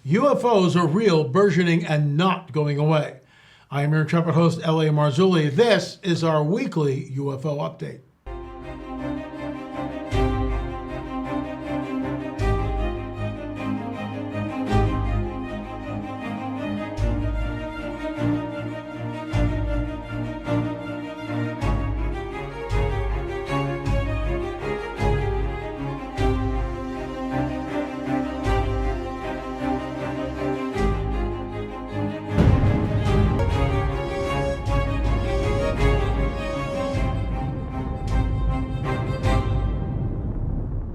UFOs are real, burgeoning, and not going away. I am your intrepid host, L.A. Marzulli. This is our weekly UFO update.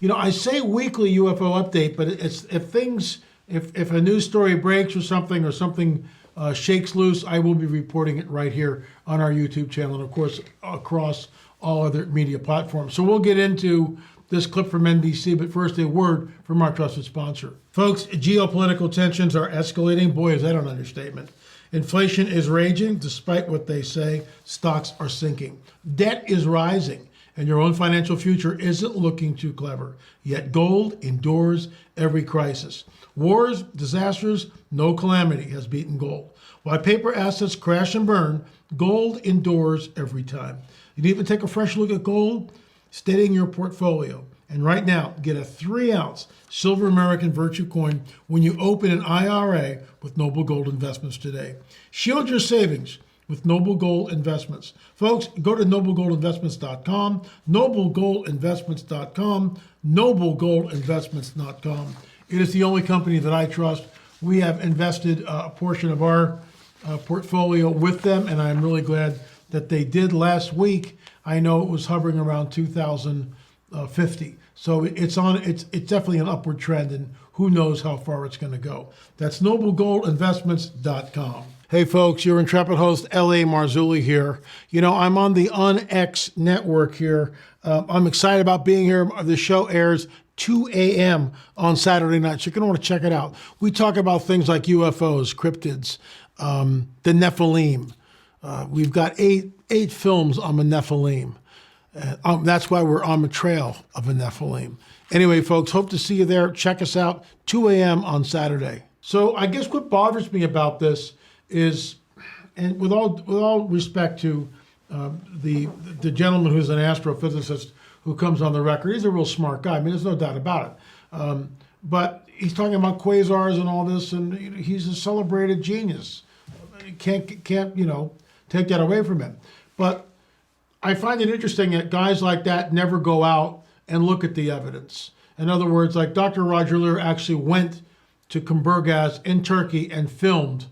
You know, I say weekly UFO update, but it's if a news story breaks or something shakes loose, I will be reporting it right here on our YouTube channel and, of course, across all other media platforms. So we'll get into this clip from NBC, but first a word from our trusted sponsor. Folks, geopolitical tensions are escalating. Boy, is that an understatement. Inflation is raging. Despite what they say, stocks are sinking. Debt is rising. And your own financial future isn't looking too clever. Yet gold endures every crisis. Wars, disasters, no calamity has beaten gold. While paper assets crash and burn, gold endures every time. You need to take a fresh look at gold, steadying your portfolio. And right now, get a 3-ounce silver American Virtue coin when you open an IRA with Noble Gold Investments today. Shield your savings with Noble Gold Investments. Folks, go to noblegoldinvestments.com, noblegoldinvestments.com, noblegoldinvestments.com. It is the only company that I trust. We have invested a portion of our portfolio with them, and I'm really glad that they did. Last week, I know it was hovering around 2,050. So it's definitely an upward trend, and who knows how far it's going to go. That's noblegoldinvestments.com. Hey folks, your intrepid host, L.A. Marzulli here. You know, I'm on the UnX network here. I'm excited about being here. The show airs 2 a.m. on Saturday nights. You're going to want to check it out. We talk about things like UFOs, cryptids, the Nephilim. We've got eight films on the Nephilim. That's why we're on the trail of a Nephilim. Anyway, folks, hope to see you there. Check us out, 2 a.m. on Saturday. So I guess what bothers me about this is, and with all respect to the gentleman who's an astrophysicist who comes on the record, he's a real smart guy. I mean, there's no doubt about it. But he's talking about quasars and all this, and he's a celebrated genius. You can't take that away from him. But I find it interesting that guys like that never go out and look at the evidence. In other words, like Dr. Roger Lear actually went to Kumburgaz in Turkey and filmed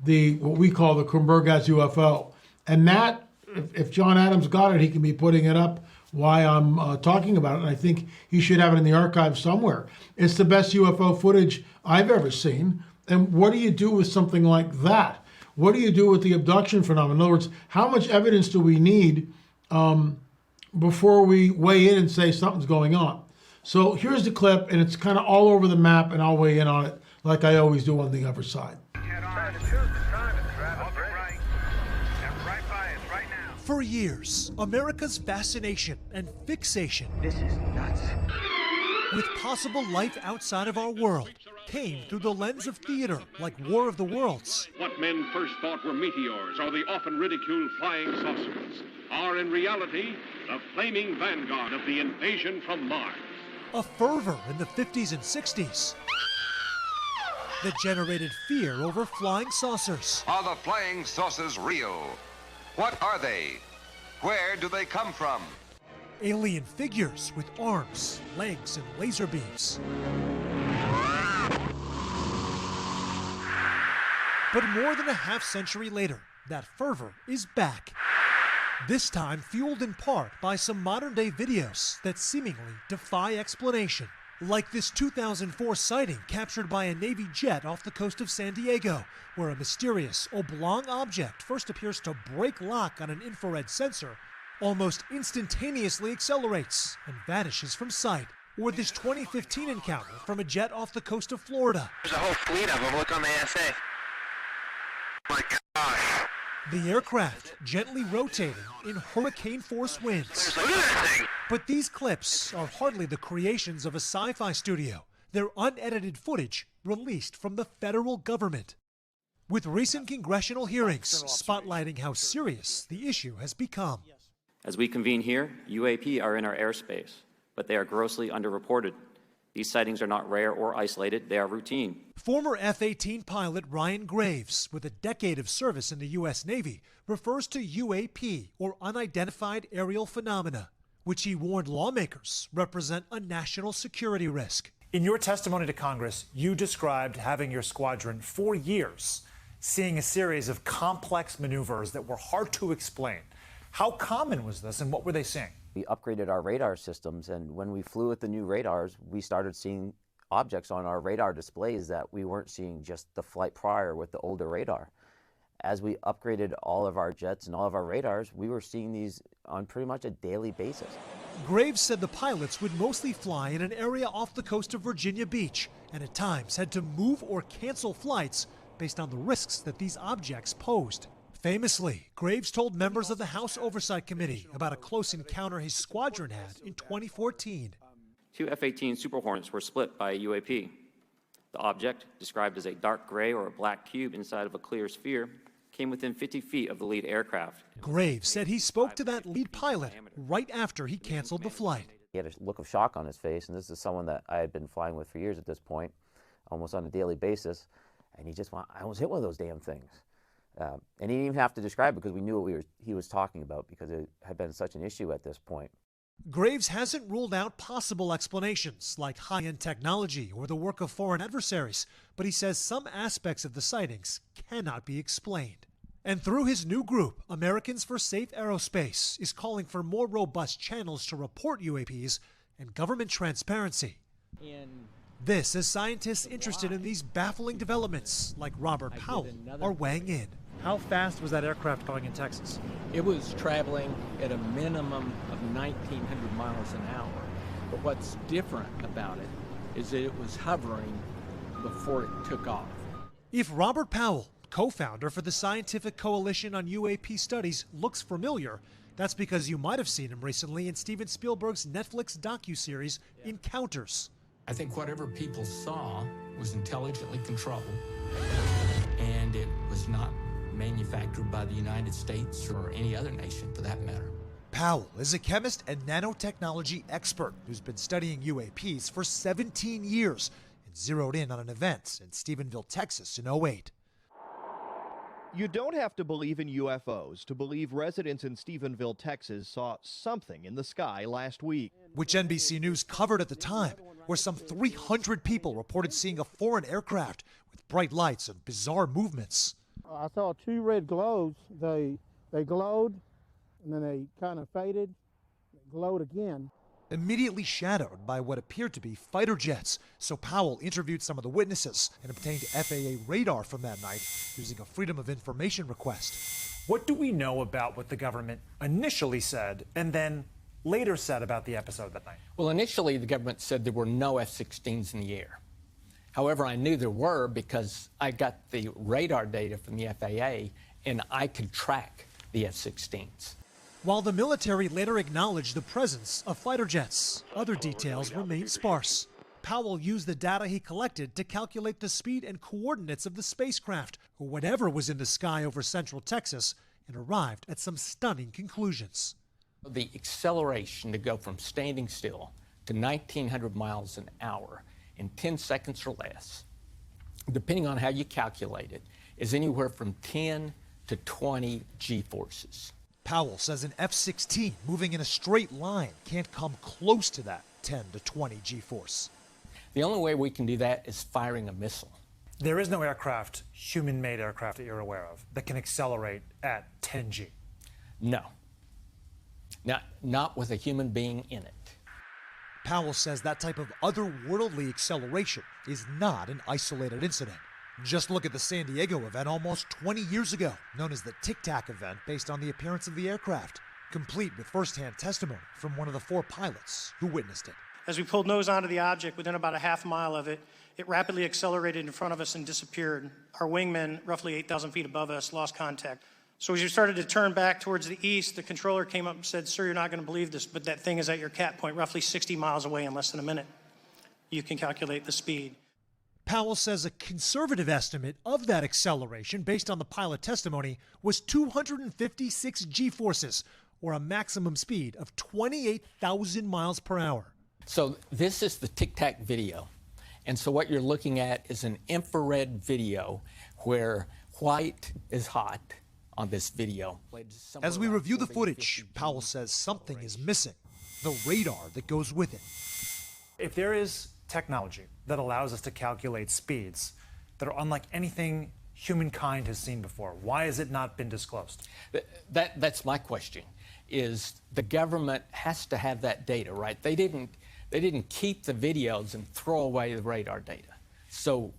what we call the Kumburgaz UFO. And that, if John Adams got it, he can be putting it up while I'm talking about it. And I think he should have it in the archive somewhere. It's the best UFO footage I've ever seen. And what do you do with something like that? What do you do with the abduction phenomenon? In other words, how much evidence do we need before we weigh in and say something's going on? So here's the clip, and it's kind of all over the map, and I'll weigh in on it like I always do on the other side. For years, America's fascination and fixation This is nuts. with possible life outside of our world came through the lens of theater like War of the Worlds. What men first thought were meteors or the often ridiculed flying saucers are in reality the flaming vanguard of the invasion from Mars. A fervor in the 50s and 60s that generated fear over flying saucers. Are the flying saucers real? What are they? Where do they come from? Alien figures with arms, legs, and laser beams. But more than a half-century later, that fervor is back. This time fueled in part by some modern-day videos that seemingly defy explanation. Like this 2004 sighting captured by a Navy jet off the coast of San Diego, where a mysterious oblong object first appears to break lock on an infrared sensor, almost instantaneously accelerates and vanishes from sight. Or this 2015 encounter from a jet off the coast of Florida. There's a whole fleet of them. Look on the SA. My gosh. The aircraft gently rotating in hurricane-force winds. Look at that thing. But these clips are hardly the creations of a sci-fi studio. Their unedited footage released from the federal government. With recent congressional hearings spotlighting how serious the issue has become. As we convene here, UAP are in our airspace, but they are grossly underreported. These sightings are not rare or isolated, they are routine. Former F-18 pilot Ryan Graves, with a decade of service in the U.S. Navy, refers to UAP, or unidentified aerial phenomena, which he warned lawmakers represent a national security risk. In your testimony to Congress, you described having your squadron for years seeing a series of complex maneuvers that were hard to explain. How common was this, and what were they seeing? We upgraded our radar systems, and when we flew with the new radars, we started seeing objects on our radar displays that we weren't seeing just the flight prior with the older radar. As we upgraded all of our jets and all of our radars, we were seeing these on pretty much a daily basis. Graves said the pilots would mostly fly in an area off the coast of Virginia Beach, and at times had to move or cancel flights based on the risks that these objects posed. Famously, Graves told members of the House Oversight Committee about a close encounter his squadron had in 2014. 2 F-18 Super Hornets were split by a UAP. The object, described as a dark gray or a black cube inside of a clear sphere, came within 50 feet of the lead aircraft. Graves said he spoke to that lead pilot right after he canceled the flight. He had a look of shock on his face, and this is someone that I had been flying with for years at this point, almost on a daily basis, and he just went, I almost hit one of those damn things. And he didn't even have to describe it because we knew what he was talking about because it had been such an issue at this point. Graves hasn't ruled out possible explanations like high-end technology or the work of foreign adversaries, but he says some aspects of the sightings cannot be explained. And through his new group, Americans for Safe Aerospace is calling for more robust channels to report UAPs and government transparency. This as scientists interested in these baffling developments, like Robert Powell, are weighing in. How fast was that aircraft going in Texas? It was traveling at a minimum of 1,900 miles an hour. But what's different about it is that it was hovering before it took off. If Robert Powell, co-founder for the Scientific Coalition on UAP Studies, looks familiar, that's because you might have seen him recently in Steven Spielberg's Netflix docuseries Encounters. I think whatever people saw was intelligently controlled, and it was not manufactured by the United States or any other nation for that matter. Powell is a chemist and nanotechnology expert who's been studying UAPs for 17 years and zeroed in on an event in Stephenville, Texas in 2008. You don't have to believe in UFOs to believe residents in Stephenville, Texas saw something in the sky last week. Which NBC News covered at the time, where some 300 people reported seeing a foreign aircraft with bright lights and bizarre movements. I saw 2 red glows. They glowed, and then they kind of faded, glowed again. Immediately shadowed by what appeared to be fighter jets. So Powell interviewed some of the witnesses and obtained FAA radar from that night using a Freedom of Information request. What do we know about what the government initially said and then later said about the episode that night? Well, initially the government said there were no F-16s in the air. However, I knew there were because I got the radar data from the FAA and I could track the F-16s. While the military later acknowledged the presence of fighter jets, other details remain sparse. Powell used the data he collected to calculate the speed and coordinates of the spacecraft, or whatever was in the sky over central Texas, and arrived at some stunning conclusions. The acceleration to go from standing still to 1,900 miles an hour in 10 seconds or less, depending on how you calculate it, is anywhere from 10 to 20 G-forces. Powell says an F-16 moving in a straight line can't come close to that 10 to 20 G-force. The only way we can do that is firing a missile. There is no aircraft, human-made aircraft that you're aware of, that can accelerate at 10 G. No. Not with a human being in it. Powell says that type of otherworldly acceleration is not an isolated incident. Just look at the San Diego event almost 20 years ago, known as the Tic Tac event, based on the appearance of the aircraft, complete with first-hand testimony from one of the 4 pilots who witnessed it. As we pulled nose onto the object, within about a half mile of it, it rapidly accelerated in front of us and disappeared. Our wingmen, roughly 8,000 feet above us, lost contact. So as we started to turn back towards the east, the controller came up and said, "Sir, you're not going to believe this, but that thing is at your cat point, roughly 60 miles away in less than a minute." you can calculate the speed. Powell says a conservative estimate of that acceleration based on the pilot testimony was 256 G-forces, or a maximum speed of 28,000 miles per hour. So this is the Tic Tac video. And so what you're looking at is an infrared video where white is hot on this video. As we review the footage, Powell says something is missing, the radar that goes with it. If there is technology that allows us to calculate speeds that are unlike anything humankind has seen before, why has it not been disclosed? That's my question, is the government has to have that data, right? They didn't keep the videos and throw away the radar data. So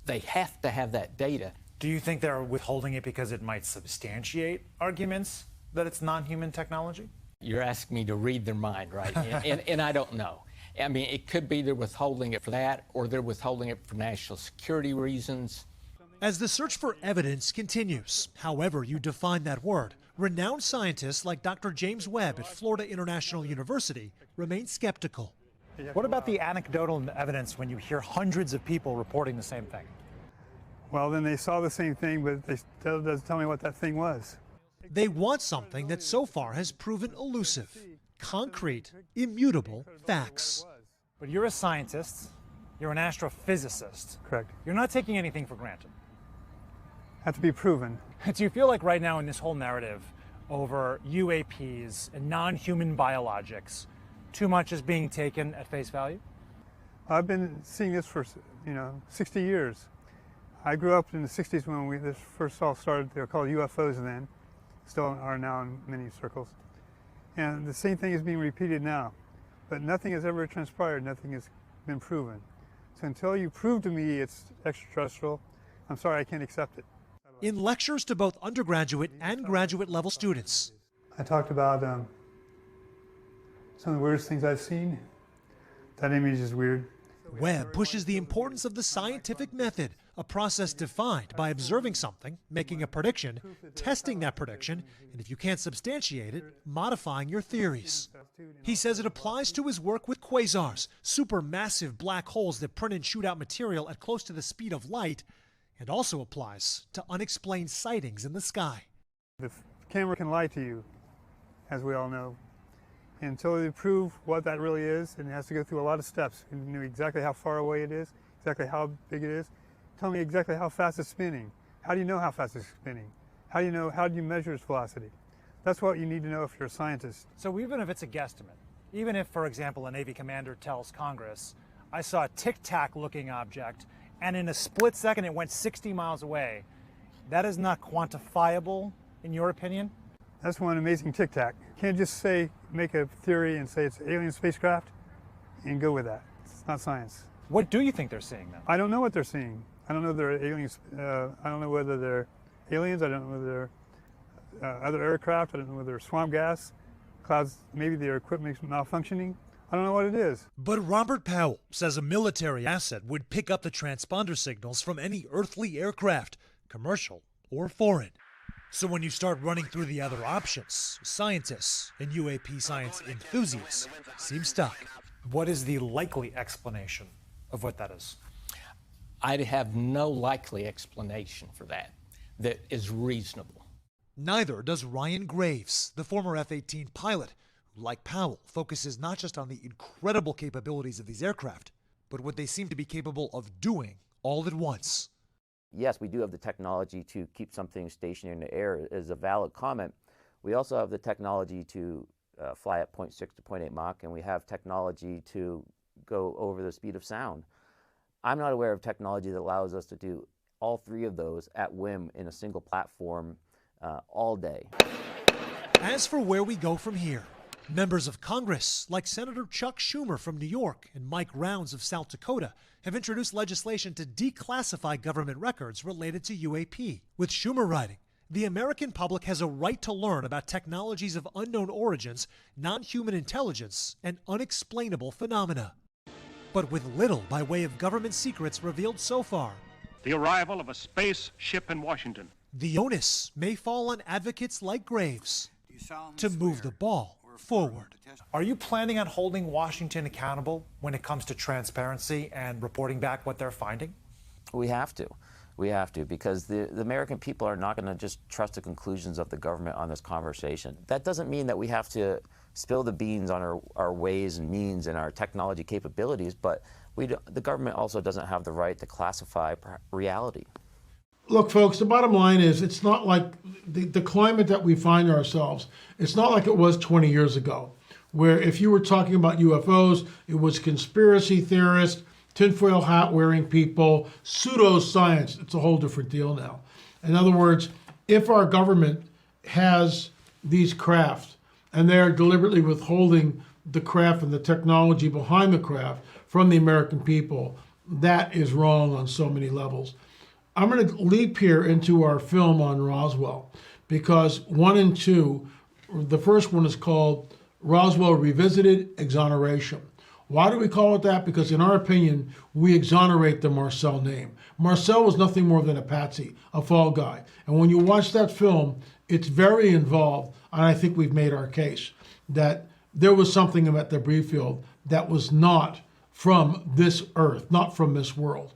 they have to have that data. Do you think they're withholding it because it might substantiate arguments that it's non-human technology? You're asking me to read their mind, right? And I don't know. I mean, it could be they're withholding it for that, or they're withholding it for national security reasons. As the search for evidence continues, however you define that word, renowned scientists like Dr. James Webb at Florida International University remain skeptical. What about the anecdotal evidence when you hear hundreds of people reporting the same thing? Well, then they saw the same thing, but they still doesn't tell me what that thing was. They want something that so far has proven elusive, concrete, immutable facts. But you're a scientist, you're an astrophysicist. Correct. You're not taking anything for granted. Have to be proven. Do you feel like right now in this whole narrative over UAPs and non-human biologics, too much is being taken at face value? I've been seeing this for 60 years. I grew up in the 60s when this first all started. They were called UFOs then, still are now in many circles. And the same thing is being repeated now. But nothing has ever transpired, nothing has been proven. So until you prove to me it's extraterrestrial, I'm sorry, I can't accept it. In lectures to both undergraduate and graduate level students, I talked about some of the weirdest things I've seen. That image is weird. Webb pushes the importance of the scientific method, a process defined by observing something, making a prediction, testing that prediction, and if you can't substantiate it, modifying your theories. He says it applies to his work with quasars, supermassive black holes that print and shoot out material at close to the speed of light, and also applies to unexplained sightings in the sky. The camera can lie to you, as we all know. Until they prove what that really is, and it has to go through a lot of steps. You know exactly how far away it is, exactly how big it is. Tell me exactly how fast it's spinning. How do you know how fast it's spinning? How do you measure its velocity? That's what you need to know if you're a scientist. So even if it's a guesstimate, even if, for example, a Navy commander tells Congress, I saw a tic-tac looking object, and in a split second it went 60 miles away, that is not quantifiable, in your opinion? That's one amazing tic-tac. You can't just make a theory and say it's an alien spacecraft and go with that. It's not science. What do you think they're seeing then? I don't know what they're seeing. I don't know if they're aliens. I don't know whether they're aliens. I don't know whether they're other aircraft. I don't know whether they're swamp gas, clouds. Maybe their equipment's malfunctioning. I don't know what it is. But Robert Powell says a military asset would pick up the transponder signals from any earthly aircraft, commercial or foreign. So when you start running through the other options, scientists and UAP science enthusiasts seem stuck. What is the likely explanation of what that is? I'd have no likely explanation for that is reasonable. Neither does Ryan Graves, the former F-18 pilot, who, like Powell, focuses not just on the incredible capabilities of these aircraft, but what they seem to be capable of doing all at once. Yes, we do have the technology to keep something stationary in the air, is a valid comment. We also have the technology to fly at 0.6 to 0.8 Mach, and we have technology to go over the speed of sound. I'm not aware of technology that allows us to do all three of those at whim in a single platform all day. As for where we go from here, members of Congress, like Senator Chuck Schumer from New York and Mike Rounds of South Dakota, have introduced legislation to declassify government records related to UAP. With Schumer writing, the American public has a right to learn about technologies of unknown origins, non-human intelligence, and unexplainable phenomena. But with little by way of government secrets revealed so far, The arrival of a space ship in Washington. the onus may fall on advocates like Graves to move the ball forward. Are you planning on holding Washington accountable when it comes to transparency and reporting back what they're finding? We have to. We have to, because the American people are not going to just trust the conclusions of the government on this conversation. That doesn't mean that we have to spill the beans on our ways and means and our technology capabilities, but the government also doesn't have the right to classify reality. Look, folks, the bottom line is it's not like the climate that we find ourselves, it's not like it was 20 years ago, where if you were talking about UFOs, it was conspiracy theorists, tinfoil hat wearing people, pseudoscience. It's a whole different deal now. In other words, if our government has these craft and they are deliberately withholding the craft and the technology behind the craft from the American people, that is wrong on so many levels. I'm going to leap here into our film on Roswell, because 1 and 2, the first one is called Roswell Revisited: Exoneration. Why do we call it that? Because in our opinion, we exonerate the Marcel name. Marcel was nothing more than a patsy, a fall guy. And when you watch that film, it's very involved, and I think we've made our case that there was something about the debris field that was not from this earth, not from this world.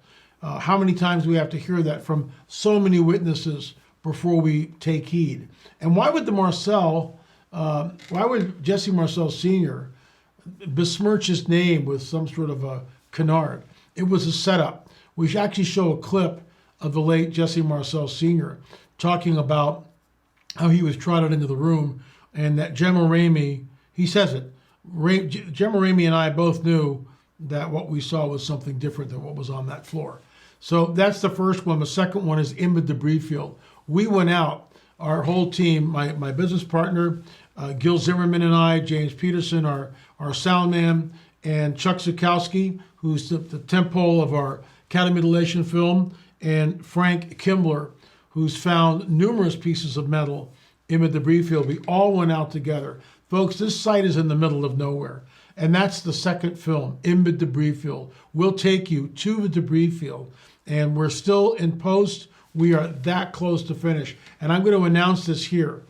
How many times do we have to hear that from so many witnesses before we take heed? And why would why would Jesse Marcel Sr. besmirch his name with some sort of a canard? It was a setup. We should actually show a clip of the late Jesse Marcel Sr. talking about how he was trotted into the room and that Gemma Ramey, he says it, Gemma Ramey and I both knew that what we saw was something different than what was on that floor. So that's the first one. The second one is in the debris field. We went out, our whole team, my business partner, Gil Zimmerman and I, James Peterson, our sound man, and Chuck Zukowski, who's the tentpole of our Academy Mutilation film, and Frank Kimbler, who's found numerous pieces of metal in the debris field. We all went out together. Folks, this site is in the middle of nowhere. And that's the second film, In the Debris Field. We'll take you to the debris field. And we're still in post. We are that close to finish. And I'm going to announce this here.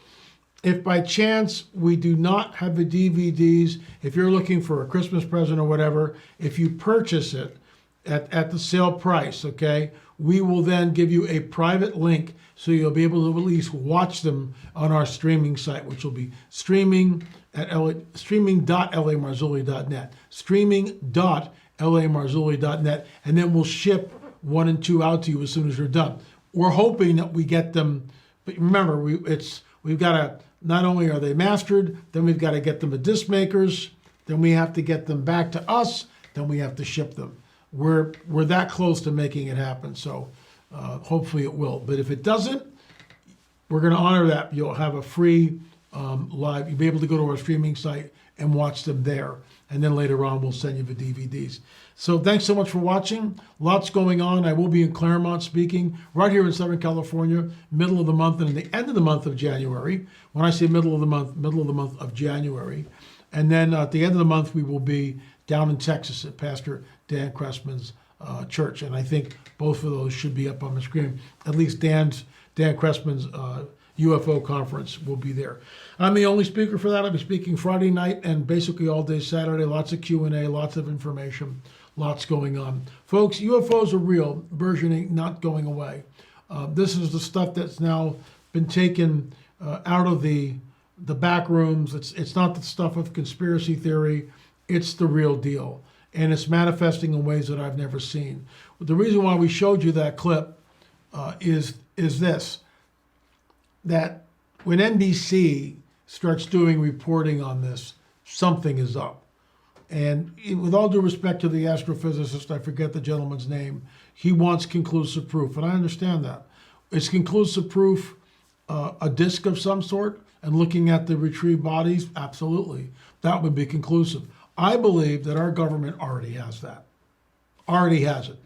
If by chance we do not have the DVDs, if you're looking for a Christmas present or whatever, if you purchase it at the sale price, okay, we will then give you a private link so you'll be able to at least watch them on our streaming site, which will be streaming.lamarzulli.net, streaming.lamarzulli.net, and then we'll ship 1 and 2 out to you as soon as they're done. We're hoping that we get them, but remember, we've got to, not only are they mastered, then we've got to get them to disc makers, then we have to get them back to us, then we have to ship them. We're that close to making it happen, so hopefully it will. But if it doesn't, we're going to honor that. You'll have a free live. You'll be able to go to our streaming site and watch them there. And then later on, we'll send you the DVDs. So thanks so much for watching. Lots going on. I will be in Claremont speaking right here in Southern California, middle of the month and the end of the month of January. When I say middle of the month of January. And then at the end of the month, we will be down in Texas at Pastor Dan Cressman's church. And I think both of those should be up on the screen. At least Dan Cressman's UFO conference will be there. I'm the only speaker for that. I'll be speaking Friday night and basically all day Saturday. Lots of Q&A, lots of information, lots going on. Folks, UFOs are real. Versioning not going away. This is the stuff that's now been taken out of the back rooms. It's not the stuff of conspiracy theory. It's the real deal. And it's manifesting in ways that I've never seen. The reason why we showed you that clip is this, that when NBC starts doing reporting on this, something is up. And with all due respect to the astrophysicist, I forget the gentleman's name, he wants conclusive proof, and I understand that. Is conclusive proof a disc of some sort? And looking at the retrieved bodies? Absolutely. That would be conclusive. I believe that our government already has that. Already has it.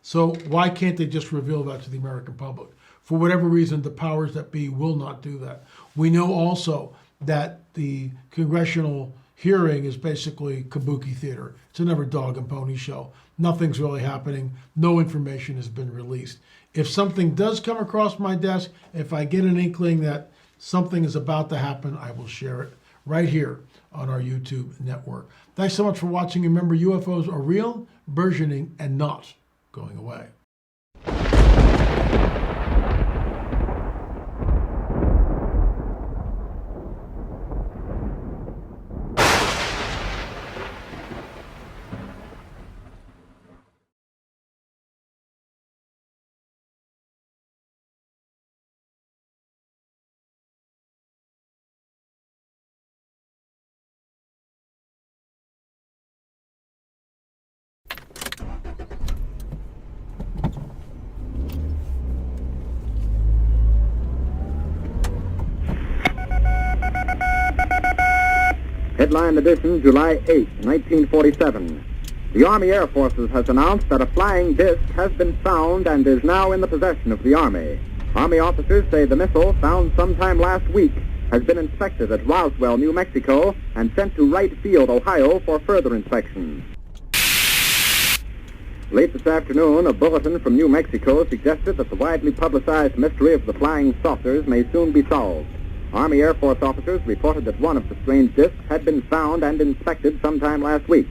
So why can't they just reveal that to the American public? For whatever reason, the powers that be will not do that. We know also that the congressional hearing is basically kabuki theater. It's another dog and pony show. Nothing's really happening. No information has been released. If something does come across my desk, if I get an inkling that something is about to happen, I will share it right here on our YouTube network. Thanks so much for watching. Remember, UFOs are real, burgeoning, and not going away. Headline edition, July 8, 1947. The Army Air Forces has announced that a flying disc has been found and is now in the possession of the Army. Army officers say the missile, found sometime last week, has been inspected at Roswell, New Mexico, and sent to Wright Field, Ohio, for further inspection. Late this afternoon, a bulletin from New Mexico suggested that the widely publicized mystery of the flying saucers may soon be solved. Army Air Force officers reported that one of the strange discs had been found and inspected sometime last week.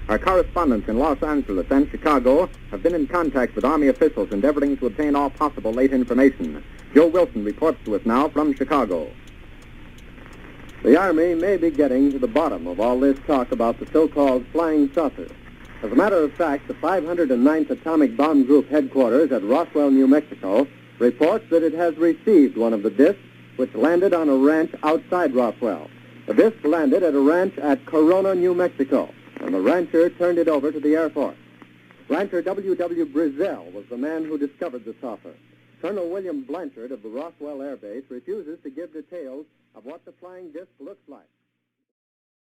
Our correspondents in Los Angeles and Chicago have been in contact with Army officials endeavoring to obtain all possible late information. Joe Wilson reports to us now from Chicago. The Army may be getting to the bottom of all this talk about the so-called flying saucer. As a matter of fact, the 509th Atomic Bomb Group headquarters at Roswell, New Mexico, reports that it has received one of the discs which landed on a ranch outside Roswell. The disc landed at a ranch at Corona, New Mexico, and the rancher turned it over to the Air Force. Rancher W.W. Brizzell was the man who discovered the saucer. Colonel William Blanchard of the Roswell Air Base refuses to give details of what the flying disc looks like.